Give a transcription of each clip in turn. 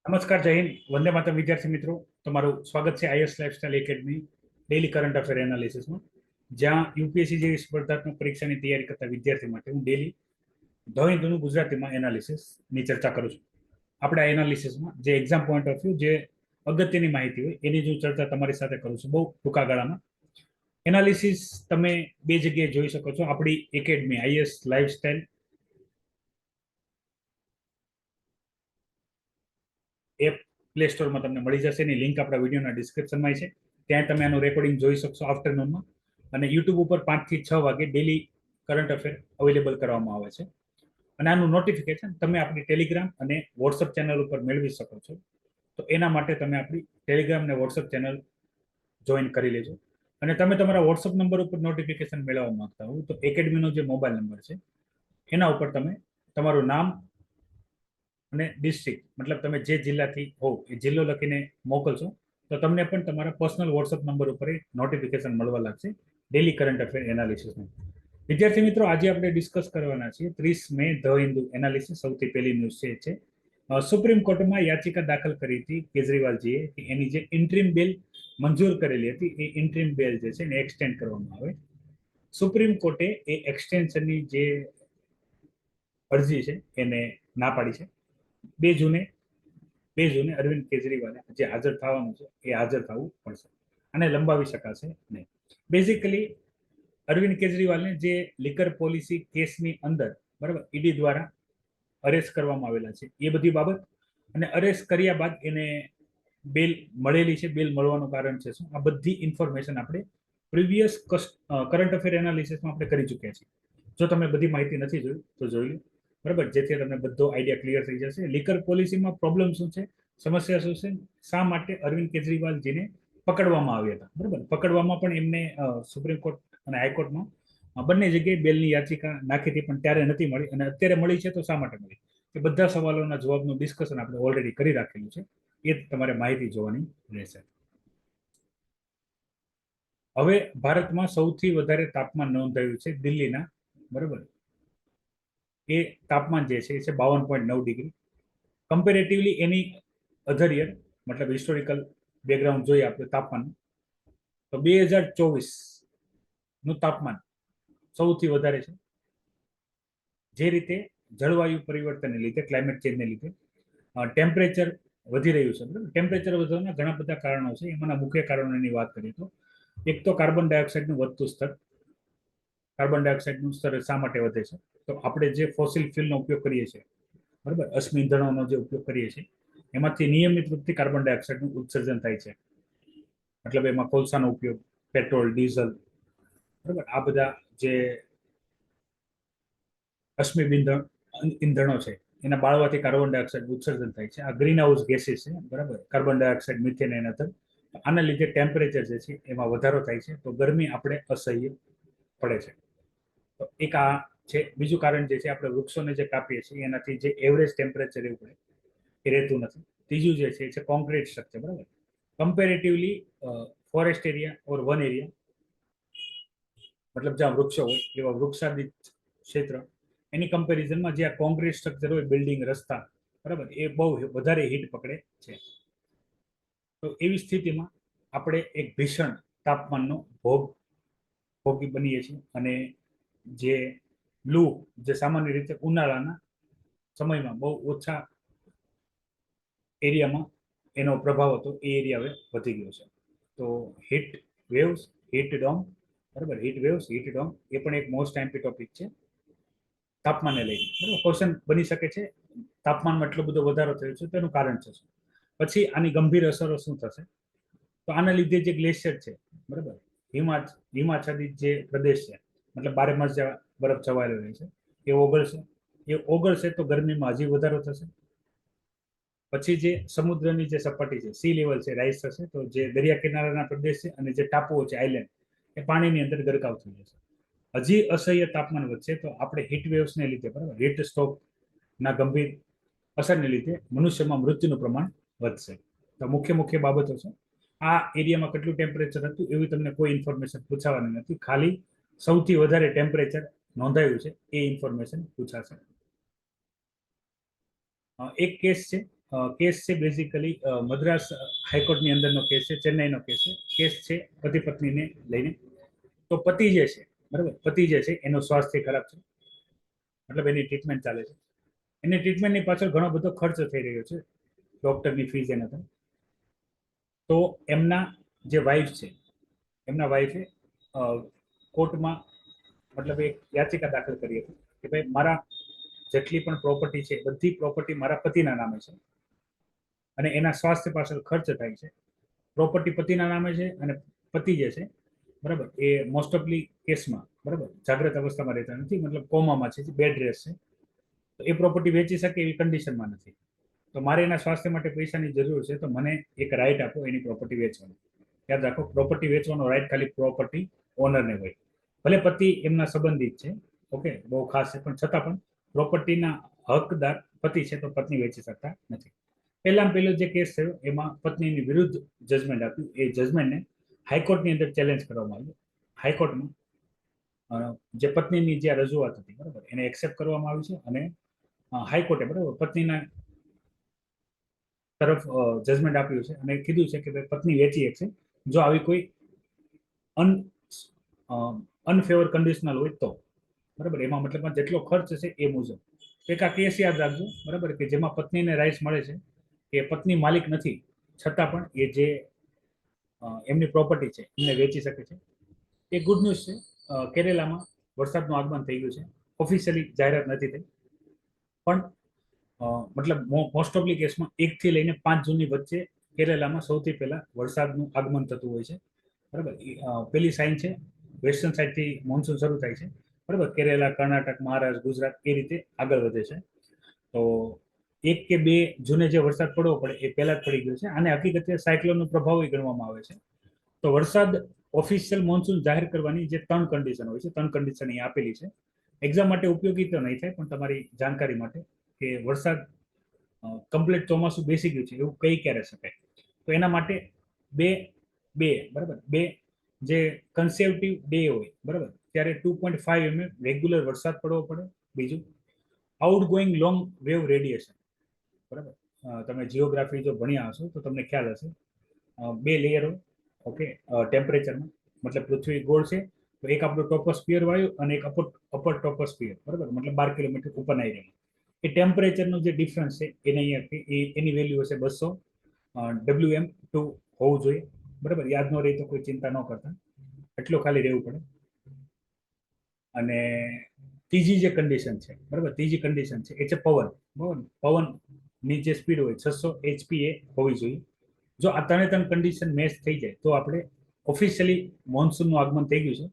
નમસ્કાર, જય હિન્દ, વંદે માતરમ વિદ્યાર્થી મિત્રો. તમારું સ્વાગત છે IAS lifestyle academy daily current affair એનાલિસિસમાં, જ્યાં યુપીએસસી જેવી સ્પર્ધાત્મક પરીક્ષાની તૈયારી કરતા વિદ્યાર્થી માટે હું ડેલી ધ હિન્દુનું ગુજરાતીમાં એનાલિસિસની ચર્ચા કરું છું. આપણે આ એનાલિસિસમાં જે એક્ઝામ પોઈન્ટ ઓફ વ્યૂ, જે અગત્યની માહિતી હોય એની જો ચર્ચા તમારી સાથે કરું છું બહુ ટૂંકા ગાળામાં. એનાલિસિસ તમે બે જગ્યાએ જોઈ શકો છો. આપણી academy IAS lifestyle app play સ્ટોરમાં તમને મળી જશે. એની લિંક આપણા વિડીયોના ડિસ્ક્રિપ્શનમાં છે. ત્યાં તમે આનું રેકોર્ડિંગ જોઈ શકશો આફ્ટરનૂનમાં. અને યુટ્યુબ ઉપર 5 થી 6 વાગે ડેલી કરંટ અફેર અવેલેબલ કરવામાં આવે છે. અને આનું નોટિફિકેશન તમે આપણી ટેલિગ્રામ અને વોટ્સઅપ ચેનલ ઉપર મેળવી શકો છો. તો એના માટે તમે આપણી ટેલિગ્રામ અને વોટ્સઅપ ચેનલ જોઈન કરી લેજો. અને તમે તમારા વોટ્સઅપ નંબર ઉપર નોટિફિકેશન મેળવવા માંગતા હો તો એકેડમીનો જે મોબાઈલ નંબર છે એના ઉપર તમે તમારું નામ અને ડિસ્ટ્રિક્ટ, મતલબ તમે જે જિલ્લાથી હો એ જિલ્લો લખીને મોકલશો તો તમને પણ તમારા પર્સનલ વોટ્સઅપ નંબર ઉપર નોટિફિકેશન મળવા લાગશે ડેલી કરંટ અફેર એનાલિસિસનું. વિદ્યાર્થી મિત્રો, આજે આપણે ડિસ્કસ કરવાના છીએ 30 મે ધ હિન્દુ એનાલિસિસ. સૌથી પહેલી ન્યૂઝ છે સુપ્રીમ કોર્ટમાં યાચિકા દાખલ કરી હતી કેજરીવાલજીએ કે એની જે ઇન્ટ્રીમ બેલ મંજૂર કરેલી હતી એ ઇન્ટ્રીમ બેલ જે છે એને એક્સટેન્ડ કરવામાં આવે. સુપ્રીમ કોર્ટે એ એક્સટેન્શનની જે અરજી છે એને ના પાડી છે. 2 જૂને અરવિંદ કેજરીવાલે જે હાજર થવાનું છે એ હાજર થવું પડશે અને લંબાવી શકાશે નહીં. બેઝિકલી અરવિંદ કેજરીવાલને જે લિકર પોલિસી કેસની અંદર બરાબર ઈડી દ્વારા અરેસ્ટ કરવામાં આવેલા છે એ બધી બાબત, અને અરેસ્ટ કર્યા બાદ એને બેલ મળેલી છે, બેલ મળવાનું કારણ છે શું, આ બધી ઇન્ફોર્મેશન આપણે પ્રીવિયસ કરંટ અફેર એનાલિસિસમાં આપણે કરી ચૂક્યા છીએ. જો તમે બધી માહિતી નથી જોઈ તો જોઈ લો બરાબર, જેથી તમને બધો આઈડિયા ક્લિયર થઈ જશે. લિકર પોલિસીમાં પ્રોબ્લેમ શું છે, સમસ્યા શું છે, શા માટે અરવિંદ કેજરીવાલજીને પકડવામાં આવ્યા હતા. બરાબર, પકડવામાં પણ એમને સુપ્રીમ કોર્ટ અને હાઈકોર્ટમાં બંને જગ્યાએ બેલની યાચિકા નાખી હતી, પણ ત્યારે નથી મળી, અને અત્યારે મળી છે તો શા માટે મળી, એ બધા સવાલોના જવાબનું ડિસ્કશન આપણે ઓલરેડી કરી રાખેલું છે. એ તમારે માહિતી જોવાની રહેશે. હવે ભારતમાં સૌથી વધારે તાપમાન નોંધાયું છે દિલ્હીના. બરાબર, એ તાપમાન જે છે એ છે 52.9 ડિગ્રી. કમ્પેરેટિવલી એની અધર યર, મતલબ હિસ્ટોરિકલ બેકગ્રાઉન્ડ જોઈએ આપણે તાપમાન, તો 2024 નું તાપમાન સૌથી વધારે છે. જે રીતે જળવાયુ પરિવર્તનને લીધે, ક્લાઇમેટ ચેન્જને લીધે ટેમ્પરેચર વધી રહ્યું છે. બરાબર, ટેમ્પરેચર વધવાના ઘણા બધા કારણો છે. એમાંના મુખ્ય કારણોની વાત કરીએ તો એક તો કાર્બન ડાયોક્સાઇડનું વધતું સ્તર. કાર્બન ડાયોક્સાઇડનું સ્તર શા માટે વધે છે, તો આપણે જે ફોસિલ ફ્યુલનો ઉપયોગ કરીએ છીએ, બરાબર, અશ્મિ ઇંધણોનો જે ઉપયોગ કરીએ છીએ એમાંથી નિયમિત રૂપથી કાર્બન ડાયોક્સાઇડનું ઉત્સર્જન થાય છે. મતલબ એમાં કોલસાનો ઉપયોગ, પેટ્રોલ, ડીઝલ, બરાબર, આ બધા જે અશ્મિ ઇંધણો છે એના બાળવાથી કાર્બન ડાયોક્સાઇડ ઉત્સર્જન થાય છે. આ ગ્રીન હાઉસ ગેસીસ છે. બરાબર, કાર્બન ડાયોક્સાઇડ, મિથેન એના અંદર. આના લીધે ટેમ્પરેચર જે છે એમાં વધારો થાય છે, તો ગરમી આપણે અસહ્ય પડે છે. તો એક આ છે. બીજું કારણ જે છે, આપણે વૃક્ષોને જે કાપીએ છીએ એનાથી જે એવરેજ ટેમ્પરેચર એવું પડે એ રહેતું નથી. ત્રીજું જે છે એ છે કોન્ક્રીટ સ્ટ્રક્ચર. બરાબર, કમ્પેરેટિવલી ફોરેસ્ટ એરિયા ઓર વન એરિયા, મતલબ જ્યાં વૃક્ષો હોય એવા વૃક્ષાદિત ક્ષેત્ર, એની કમ્પેરિઝનમાં જે આ કોન્ક્રીટ સ્ટ્રક્ચર હોય, બિલ્ડિંગ, રસ્તા, બરાબર, એ બહુ વધારે હીટ પકડે છે. તો એવી સ્થિતિમાં આપણે એક ભીષણ તાપમાનનો ભોગી બનીએ છીએ. અને જે લૂ, જે સામાન્ય રીતે ઉનાળાના સમયમાં બહુ ઓછા એરિયામાં એનો પ્રભાવ હતો, એ એરિયા હવે વધી ગયો છે. તો હીટ વેવ્સ, હીટ ડોમ, બરાબર, હીટ વેવ્સ, હીટ ડોમ એ પણ એક મોસ્ટ એમ્પી ટોપિક છે તાપમાનને લઈને. બરાબર, ક્વેશ્ચન બની શકે છે તાપમાનમાં એટલો બધો વધારો થયો છે તેનું કારણ છે શું, પછી આની ગંભીર અસરો શું થશે. તો આના લીધે જે ગ્લેશિયર છે, બરાબર, હિમાચ્છાદિત જે પ્રદેશ છે, મતલબ 12 માસ જેવા બરફ છવાયેલો રહે છે, એ ઓગળશે તો ગરમીમાં હજી વધારો થશે. પછી જે સમુદ્રની જે સપાટી છે, સી લેવલ છે, રાઈઝ થશે, તો જે દરિયા કિનારાના પ્રદેશ છે અને જે ટાપુઓ છે, આઇલેન્ડ, એ પાણીની અંદર ગરકાવ થઈ જશે. હજી અસહ્ય તાપમાન વધશે તો આપણે હીટ વેવ્સને લીધે, બરાબર, હીટ સ્ટ્રોકના ગંભીર અસરને લીધે મનુષ્યમાં મૃત્યુનું પ્રમાણ વધશે. તો મુખ્ય બાબતો છે. આ એરિયામાં કેટલું ટેમ્પરેચર હતું એવી તમને કોઈ ઇન્ફોર્મેશન પૂછાવાની નથી, ખાલી સૌથી વધારે ટેમ્પરેચર નોંધાયું છે એ ઇન્ફોર્મેશન પૂછાશે. એક કેસ છે કેસ છે બેઝિકલી મદ્રાસ હાઈકોર્ટની અંદરનો કેસ છે, ચેન્નઈનો કેસ છે. કેસ છે પતિ પત્નીને લઈને. તો પતિ જે છે, બરાબર, પતિ જે છે એનું સ્વાસ્થ્ય ખરાબ છે, મતલબ એની ટ્રીટમેન્ટ ચાલે છે. એની ટ્રીટમેન્ટની પાછળ ઘણો બધો ખર્ચ થઈ રહ્યો છે, ડોક્ટરની ફીસ એના થાય. તો એમના જે વાઈફ છે, એમના વાઈફે કોર્ટમાં મતલબ એક યાચિકા દાખલ કરી હતી કે ભાઈ મારા જેટલી પણ પ્રોપર્ટી છે બધી પ્રોપર્ટી મારા પતિના નામે છે અને એના સ્વાસ્થ્ય પાછળ ખર્ચ થાય છે. પ્રોપર્ટી પતિના નામે છે અને પતિ જે છે, બરાબર, એ મોસ્ટ ઓફલી કેસમાં, બરાબર, જાગ્રત અવસ્થામાં રહેતા નથી, મતલબ કોમામાં છે, બેડ રેસ્ટ છે. તો એ પ્રોપર્ટી વેચી શકે એવી કન્ડિશનમાં નથી. તો મારે એના સ્વાસ્થ્ય માટે પૈસાની જરૂર છે, તો મને એક રાઈટ આપો એની પ્રોપર્ટી વેચવાનો. યાદ રાખો, પ્રોપર્ટી વેચવાનો રાઈટ ખાલી પ્રોપર્ટી ઓનરને હોય. ભલે પતિ એમના સંબંધિત છે, ઓકે, બહુ ખાસ છે, પણ છતાં પણ પ્રોપર્ટીના હકદાર પતિ છે, તો પત્ની વેચી શકતા નથી. પહેલો જે કેસ થયો એમાં પત્નીની વિરુદ્ધ જજમેન્ટ આપ્યું. એ જજમેન્ટને હાઈકોર્ટની અંદર ચેલેન્જ કરવામાં આવ્યું. હાઈકોર્ટમાં જે પત્નીની જે રજૂઆત હતી, બરાબર, એને એક્સેપ્ટ કરવામાં આવી છે અને હાઈકોર્ટે, બરાબર, પત્નીના તરફ જજમેન્ટ આપ્યું છે અને કીધું છે કે પત્ની વેચી શકશે જો આવી કોઈ અનફેવર કન્ડિશનલ હોય તો, બરાબર. એમાં મતલબમાં જેટલો ખર્ચ છે એ મુજબ. એક આ કેસ યાદ રાખજો, બરાબર, કે જેમાં પત્નીને રાઇટ્સ મળે છે કે પત્ની માલિક નથી, છતાં પણ એ જે એમની પ્રોપર્ટી છે એમને વેચી શકે છે. એ ગુડ ન્યૂઝ છે. કેરેલામાં વરસાદનું આગમન થઈ ગયું છે. ઓફિશિયલી જાહેરાત નથી થઈ, પણ મતલબ મોસ્ટ ઓફલી કેસમાં 1 થી લઈને 5 જૂનની વચ્ચે કેરેલામાં સૌથી પહેલા વરસાદનું આગમન થતું હોય છે, બરાબર. પેલી સાઇન છે વેસ્ટર્ન સાઇડથી મોન્સૂન શરૂ થાય છે, બરાબર. કેરેલા, કર્ણાટક, મહારાષ્ટ્ર, ગુજરાત એ રીતે આગળ વધે છે. તો 1 કે 2 જૂને જે વરસાદ પડવો પડે એ પહેલા જ પડી ગયો છે. આને હકીકતે સાયક્લોનનો પ્રભાવ ગણવામાં આવે છે. તો વરસાદ ઓફિશિયલ મોન્સૂન જાહેર કરવાની જે 3 કન્ડિશન હોય છે, 3 કન્ડિશન અહીં આપેલી છે. એક્ઝામ માટે ઉપયોગી તો નહીં થાય, પણ તમારી જાણકારી માટે કે વરસાદ કમ્પ્લીટ ચોમાસું બેસી ગયું છે એવું કઈ ક્યારે શકાય. તો એના માટે બરાબર, બે જે કન્સેપ્ટિવ ડે હોય, બરાબર, ત્યારે 2.5 mm રેગ્યુલર વરસાદ પડવો પડે. બીજું, આઉટગોઈંગ લોંગ વેવ રેડિયેશન, બરાબર. તમે જીઓગ્રાફી જો ભણ્યા હશો તો તમને ખ્યાલ હશે. 2 લેયરો, ઓકે, ટેમ્પરેચરમાં, મતલબ પૃથ્વી ગોળ છે તો એક આપણું ટોપોસ્ફિયર વાયુ અને એક અપર ટોપોસ્ફિયર, બરાબર, મતલબ 12 કિલોમીટર ઉપરના એરિયામાં. એ ટેમ્પરેચરનો જે ડિફરન્સ છે એને અહીંયા એની વેલ્યુ હશે 200 WM2 હોવું જોઈએ, બરાબર. યાદ ન રહી તો કોઈ ચિંતા ન કરતા, એટલું ખાલી રહેવું પડે. અને ત્રીજી જે કન્ડિશન છે, બરાબર, ત્રીજી કન્ડિશન છે એ છે પવન, બરાબર. પવનની જે સ્પીડ હોય 600 HPA હોવી જોઈએ. જો આ 3 કન્ડિશન મેચ થઈ જાય તો આપણે ઓફિશિયલી મોન્સૂનનું આગમન થઈ ગયું છે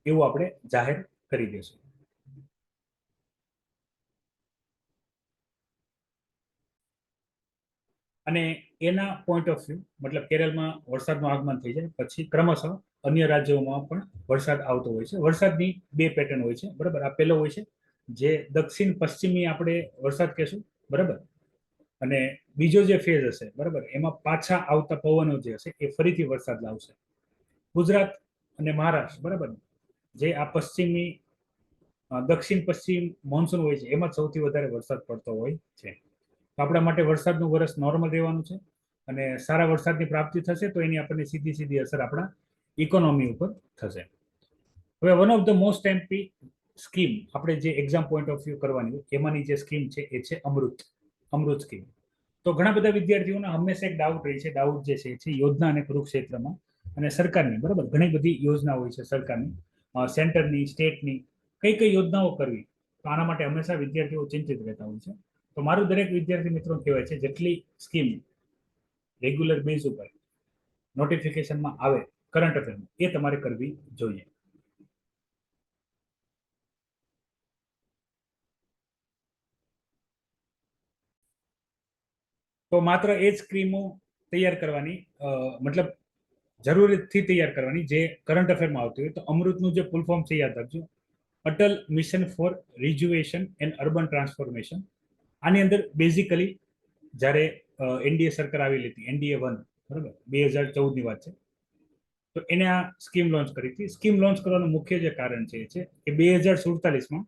એવું આપણે જાહેર કરી દઈશું. અને એના પોઈન્ટ ઓફ વ્યૂ, મતલબ કેરળમાં વરસાદનું આગમન થઈ જાય પછી ક્રમશઃ અન્ય રાજ્યોમાં પણ વરસાદ આવતો હોય છે. વરસાદની 2 પેટર્ન હોય છે, બરાબર. આ પહેલો હોય છે જે દક્ષિણ પશ્ચિમી આપણે વરસાદ કહેશું, બરાબર. અને બીજો જે ફેઝ હશે, બરાબર, એમાં પાછા આવતા પવનો જે હશે એ ફરીથી વરસાદ લાવશે. ગુજરાત અને મહારાષ્ટ્ર, બરાબર, જે આ પશ્ચિમી દક્ષિણ પશ્ચિમ મોન્સૂન હોય છે એમાં સૌથી વધારે વરસાદ પડતો હોય છે. તો આપણા માટે વરસાદનું વર્ષ નોર્મલ રહેવાનું છે અને સારા વરસાદની પ્રાપ્તિ થશે તો એની આપણને સીધી અસર આપણા ઇકોનોમી ઉપર થશે. હવે one of the most MP scheme આપણે જે એક્ઝામ પોઈન્ટ ઓફ વ્યૂ કરવાની હોય એમાંની જે સ્કીમ છે એ છે અમૃત સ્કીમ. તો ઘણા બધા વિદ્યાર્થીઓને હંમેશા એક ડાઉટ રહી છે. ડાઉટ જે છે યોજના અને કુરુક્ષેત્રમાં અને સરકારની, બરાબર, ઘણી બધી યોજના હોય છે સરકારની, સેન્ટરની, સ્ટેટની, કઈ યોજનાઓ કરવી. તો આના માટે હંમેશા વિદ્યાર્થીઓ ચિંતિત રહેતા હોય છે. તો મારું દરેક વિદ્યાર્થી મિત્રો કહેવાય છે જેટલી સ્કીમ રેગ્યુલર બેઝ ઉપર નોટિફિકેશનમાં આવે કરંટ અફેરમાં એ તમારે કરવી જોઈએ. તો માત્ર એ જ સ્કીમો તૈયાર કરવાની, મતલબ જરૂરતથી તૈયાર કરવાની જે કરંટ અફેરમાં આવતી હોય. તો અમૃતનું જે ફૂલ ફોર્મ છે યાદ રાખજો, Atal mission for rejuvenation and urban transformation. આની અંદર બેઝિકલી જ્યારે એનડીએ સરકાર આવેલી હતી, NDA 1, બરાબર, 2014ની વાત છે, તો એને આ સ્કીમ લોન્ચ કરી હતી. સ્કીમ લોન્ચ કરવાનું મુખ્ય જે કારણ છે એ છે કે 2047માં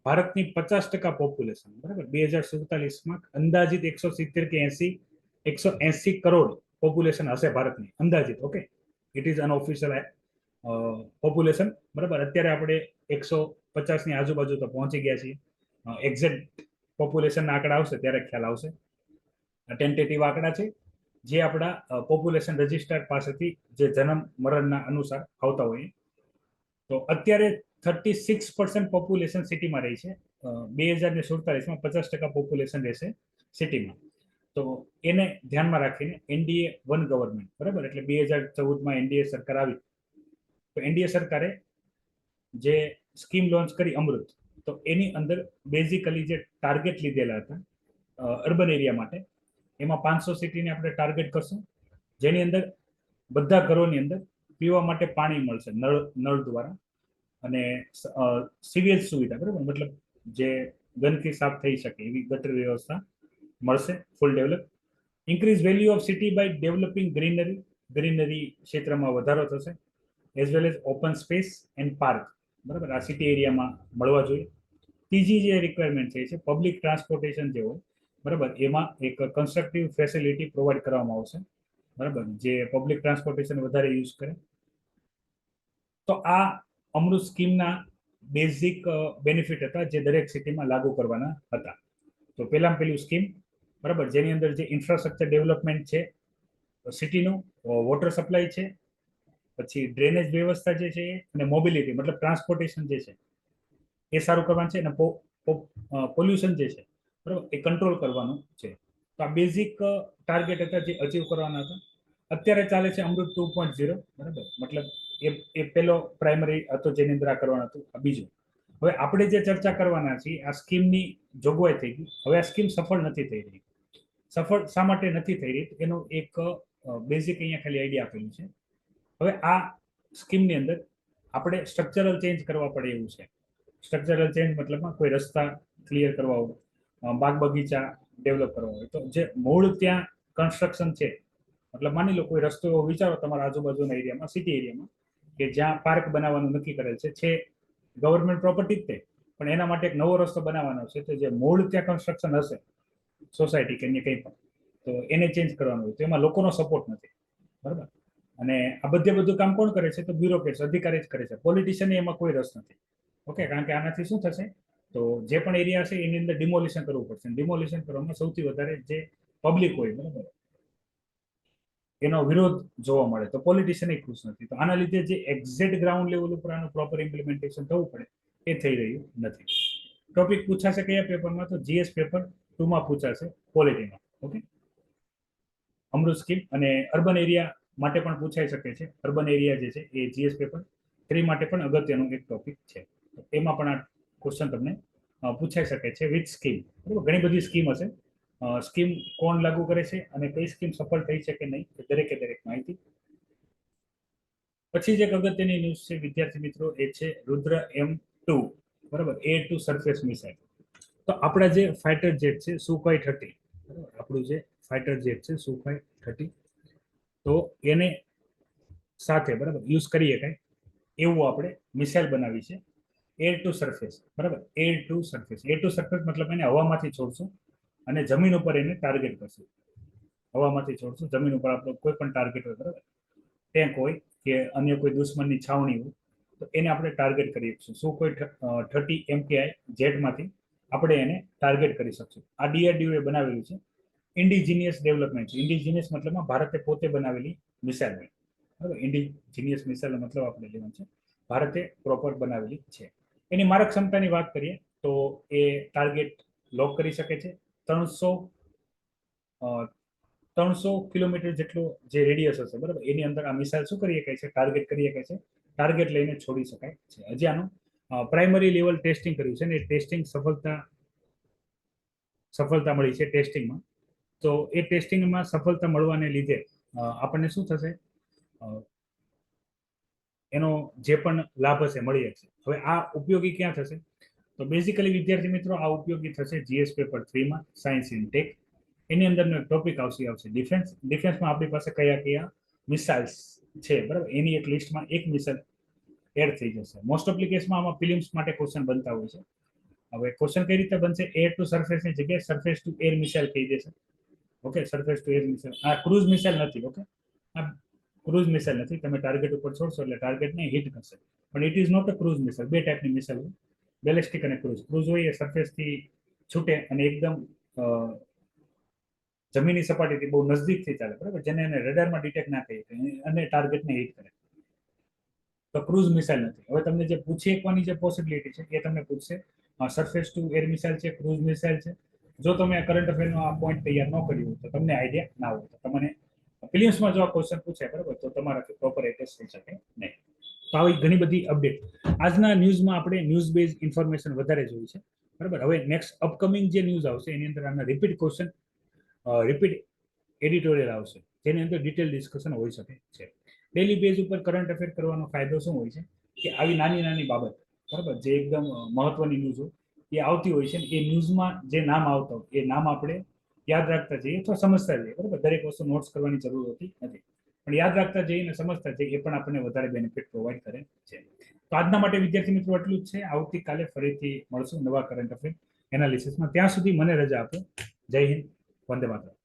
ભારતની 50% પોપ્યુલેશન, બરાબર, 2047માં અંદાજિત 170 કે 180 કરોડ પોપ્યુલેશન હશે ભારતની, અંદાજિત. Okay, it is unofficial population, બરાબર. અત્યારે આપણે 150 ની આજુબાજુ તો પહોંચી ગયા છીએ. એક્ઝેક્ટ પોપ્યુલેશનના આંકડા આવશે ત્યારે ખ્યાલ આવશે. ટેન્ટેટિવ આંકડા છે જે આપણા પોપ્યુલેશન રજિસ્ટર પાસેથી જે જન્મ મરણના અનુસાર આવતા હોય. તો અત્યારે 36% પોપ્યુલેશન સિટીમાં રહી છે. 2047માં 50% પોપ્યુલેશન રહેશે સિટીમાં. તો એને ધ્યાનમાં રાખીને એનડીએ વન ગવર્મેન્ટ, બરાબર, એટલે 2014માં એનડીએ સરકાર આવી. તો એનડીએ સરકારે જે સ્કીમ લોન્ચ કરી અમૃત, તો એની અંદર બેઝિકલી જે ટાર્ગેટ લીધેલા હતા અર્બન એરિયા માટે, એમાં 500 સિટીને આપણે ટાર્ગેટ કરશું, જેની અંદર બધા ઘરોની અંદર પીવા માટે પાણી મળશે નળ દ્વારા, અને સિવિલ સુવિધા, બરાબર, મતલબ જે ગંદકી સાફ થઈ શકે એવી ગટર વ્યવસ્થા મળશે, full develop. Increase value of city by developing greenery ક્ષેત્રમાં વધારો થશે, as well as open space and park, બરાબર, આ સિટી એરિયામાં મળવા જોઈએ. ત્રીજી જે રિક્વાયરમેન્ટ છે પબ્લિક ટ્રાન્સપોર્ટેશન જે હોય, બરાબર, એમાં એક કન્સ્ટ્રક્ટિવ ફેસિલિટી પ્રોવાઈડ કરવામાં આવશે, બરાબર, જે પબ્લિક ટ્રાન્સપોર્ટેશન વધારે યુઝ કરે. તો આ અમૃત સ્કીમના બેઝિક બેનિફિટ હતા જે દરેક સિટીમાં લાગુ કરવાના હતા. તો પહેલામાં પહેલું સ્કીમ, બરાબર, જેની અંદર જે ઇન્ફ્રાસ્ટ્રક્ચર ડેવલપમેન્ટ છે સિટીનું, વોટર સપ્લાય છે, પછી ડ્રેનેજ વ્યવસ્થા જે છે, અને મોબિલિટી મતલબ ટ્રાન્સપોર્ટેશન જે છે એ સારું કરવાનું છે, અને પોલ્યુશન જે છે, બરાબર, એ કંટ્રોલ કરવાનું છે. તો આ બેઝિક ટાર્ગેટ હતા જે અચીવ કરવાના હતા. અત્યારે ચાલે છે અમૃત 2.0, બરાબર, મતલબ એ પહેલો પ્રાઇમરી હતો જેની અંદર આ કરવાનું હતું. આ બીજું. હવે આપણે જે ચર્ચા કરવાના છીએ આ સ્કીમની જોગવાઈ થઈ ગઈ. હવે આ સ્કીમ સફળ નથી થઈ રહી. સફળ શા માટે નથી થઈ રહી એનો એક બેઝિક અહીંયા ખાલી આઈડિયા આપેલું છે. હવે આ સ્કીમની અંદર આપણે સ્ટ્રક્ચરલ ચેન્જ કરવા પડે એવું છે. સ્ટ્રક્ચરલ ચેન્જ મતલબમાં કોઈ રસ્તા ક્લિયર કરવા હોય, બાગ બગીચા ડેવલપ કરવા હોય, તો જે મૂળ ત્યાં કન્સ્ટ્રક્શન છે, મતલબ માની લો કોઈ રસ્તો એવો વિચારો તમારા આજુબાજુના એરિયામાં, સિટી એરિયામાં, કે જ્યાં પાર્ક બનાવવાનું નક્કી કરેલ છે ગવર્મેન્ટ પ્રોપર્ટી જ તે, પણ એના માટે એક નવો રસ્તો બનાવવાનો છે, તો જે મૂળ ત્યાં કન્સ્ટ્રક્શન હશે સોસાયટી કે કંઈ પણ, તો એને ચેન્જ કરવાનું હોય, તો એમાં લોકોનો સપોર્ટ નથી, બરાબર. અને આ બધું કામ કોણ કરે છે? તો બ્યુરોક્રેટ્સ, અધિકારી જ કરે છે. પોલિટિશિયન એમાં કોઈ રસ નથી. ઓકે, કારણ કે આનાથી શું થશે, તો જે પણ એરિયા છે એની અંદર ડિમોલિશન કરવું પડશે. ડિમોલિશન કરવામાં સૌથી વધારે જે પબ્લિક હોય, બરાબર, એનો વિરોધ જોવા મળે, તો પોલિટિશિયન એ ખુશ નથી. તો આના લીધે જે એક્ઝેક્ટ ગ્રાઉન્ડ લેવલ ઉપર આનું પ્રોપર ઇમ્પ્લિમેન્ટેશન થવું પડે એ થઈ રહ્યું નથી. ટોપિક પૂછાશે કયા પેપરમાં? તો જીએસ પેપર 2માં પૂછાશે, પોલિટીમાં. ઓકે, અમૃત સ્કીમ અને અર્બન એરિયા માટે પણ પૂછાઈ શકે છે. અર્બન એરિયા જે છે એ જીએસ પેપર 3 માટે પણ અગત્યનો એક ટોપિક છે. એમાં પણ આ ક્વેશ્ચન તમને પૂછાઈ શકે છે. વિથ સ્કીમ, બરાબર, ઘણી બધી સ્કીમ હશે. સ્કીમ કોણ લાગુ કરે છે અને કઈ સ્કીમ સફળ થઈ છે કે નહીં, દરેકે દરેક માહિતી. પછી જે અગત્યની ન્યૂઝ છે વિદ્યાર્થી મિત્રો, એ છે રુદ્ર M2, બરાબર, A2 સરફેસ મિસાઇલ. તો આપણા જે ફાઇટર જેટ છે સુખોઈ 30, બરાબર, આપણું જે ફાઇટર જેટ છે સુખોઈ 30, તો એને સાથે, બરાબર, યુઝ કરીએ કઈ એવું આપણે મિસાઇલ બનાવી છે એર ટુ સરફેસ, બરાબર. એર ટુ સરફેસ મતલબ એને હવામાંથી છોડશું અને જમીન ઉપર એને ટાર્ગેટ કરશું. હવામાંથી છોડશું, જમીન ઉપર આપણો કોઈ પણ ટાર્ગેટ હોય, બરાબર, ટેન્ક હોય કે અન્ય કોઈ દુશ્મનની છાવણી હોય, તો એને આપણે ટાર્ગેટ કરી શકશું. સુખોઈ 30 MKI જેટમાંથી આપણે એને ટાર્ગેટ કરી શકશું. આ ડીઆરડીઓ એ બનાવેલું છે. ઇન્ડિજિનિયસ ડેવલપમેન્ટ છે. ઇન્ડિજિનિયસ મતલબમાં ભારતે પોતે બનાવેલી મિસાઇલ હોય, બરાબર. ઇન્ડિજિનિયસ મિસાઇલ મતલબ આપણે લેવાનું છે ભારતે પ્રોપર બનાવેલી છે. એની મારક ક્ષમતાની વાત કરીએ તો એ ટાર્ગેટ લોક કરી શકે છે. 300 કિલોમીટર જેટલો જે રેડિયસ હશે, બરાબર, એની અંદર આ મિસાઇલ શું કરી શકાય છે? ટાર્ગેટ કરી શકાય છે. ટાર્ગેટ લઈને છોડી શકાય છે. હજી આનું પ્રાઇમરી લેવલ ટેસ્ટિંગ કર્યું છે ને ટેસ્ટિંગ સફળતા મળી છે ટેસ્ટિંગમાં. તો એ ટેસ્ટિંગમાં સફળતા મળવાને લીધે આપણને શું થશે, એનો જે પણ લાભ હશે મળી જશે. હવે આ ઉપયોગી ક્યાં થશે? તો બેઝિકલી વિદ્યાર્થી મિત્રો આ ઉપયોગી થશે જીએસ પેપર 3માં, સાયન્સ ઇન ટેક. એની અંદરનો એક ટોપિક આવશે ડિફેન્સ. ડિફેન્સમાં આપણી પાસે કયા મિસાઇલ્સ છે, બરાબર, એની એક લિસ્ટમાં એક મિસાઇલ એડ થઈ જશે. મોસ્ટ ઓફ કેસમાં આમાં ફિલ્મ્સ માટે ક્વેશ્ચન બનતા હોય છે. હવે ક્વેશ્ચન કઈ રીતે બનશે, એર ટુ સરફેસ ની જગ્યાએ સરફેસ ટુ એર મિસાઇલ કહી દેશે. Okay, surface two air missile. આ ક્રૂઝ મિસાઇલ નથી. ઓકે, આ ક્રૂઝ મિસાઇલ નથી. તમે ટાર્ગેટ ઉપર છોડશો એટલે ટાર્ગેટને હિટ કરશે, પણ it is not a cruise missile. બે ટાઈપની મિસાઇલ હોય, બેલેસ્ટિક અને ક્રૂઝ. ક્રૂઝ હોય એ સરફેસથી છૂટે અને એકદમ જમીનની સપાટીથી બહુ નજદીકથી ચાલે, બરાબર, જેને એને રડારમાં ડિટેક્ટ ના કરી અને ટાર્ગેટને હિટ કરે. તો ક્રૂઝ મિસાઇલ નથી. હવે તમને જે પૂછી શકવાની જે પોસિબિલિટી છે એ તમને પૂછશે સરફેસ ટુ એર મિસાઇલ છે, ક્રૂઝ મિસાઇલ છે. જો તમે કરંટ અફેરનો આ પોઈન્ટ તૈયાર ન કર્યું હોય તો તમને આઈડિયા ના હોય તો તમને પ્રિલિમ્સમાં જો આ ક્વેશ્ચન પૂછે, બરાબર, તો તમારાથી પ્રોપર એટેચ થઈ શકે નહીં. તો આવી ઘણી બધી અપડેટ આજના ન્યૂઝમાં આપણે ન્યૂઝ બેઝ ઇન્ફોર્મેશન વધારે જોઈ છે, બરાબર. હવે નેક્સ્ટ અપકમિંગ જે ન્યૂઝ આવશે એની અંદર આના રિપીટ ક્વેશ્ચન, રિપીટ એડિટોરિયલ આવશે, જેની અંદર ડિટેલ ડિસ્કશન હોઈ શકે છે. ડેલી બેઝ ઉપર કરંટ અફેર કરવાનો ફાયદો શું હોય છે કે આવી નાની નાની બાબત, બરાબર, જે એકદમ મહત્વની ન્યૂઝ હોય એ આવતી હોય છે. એ ન્યૂઝમાં જે નામ આવતા હોય એ નામ આપણે યાદ રાખતા જઈએ અથવા સમજતા જઈએ, બરાબર. દરેક વસ્તુ નોટ્સ કરવાની જરૂર હોતી નથી, પણ યાદ રાખતા જઈએ અને સમજતા જઈએ એ પણ આપણને વધારે બેનિફિટ પ્રોવાઈડ કરે છે. તો આજના માટે વિદ્યાર્થી મિત્રો એટલું જ છે. આવતીકાલે ફરીથી મળશું નવા કરંટ અફેર એનાલિસિસમાં. ત્યાં સુધી મને રજા આપો. જય હિન્દ, વંદે માતરમ.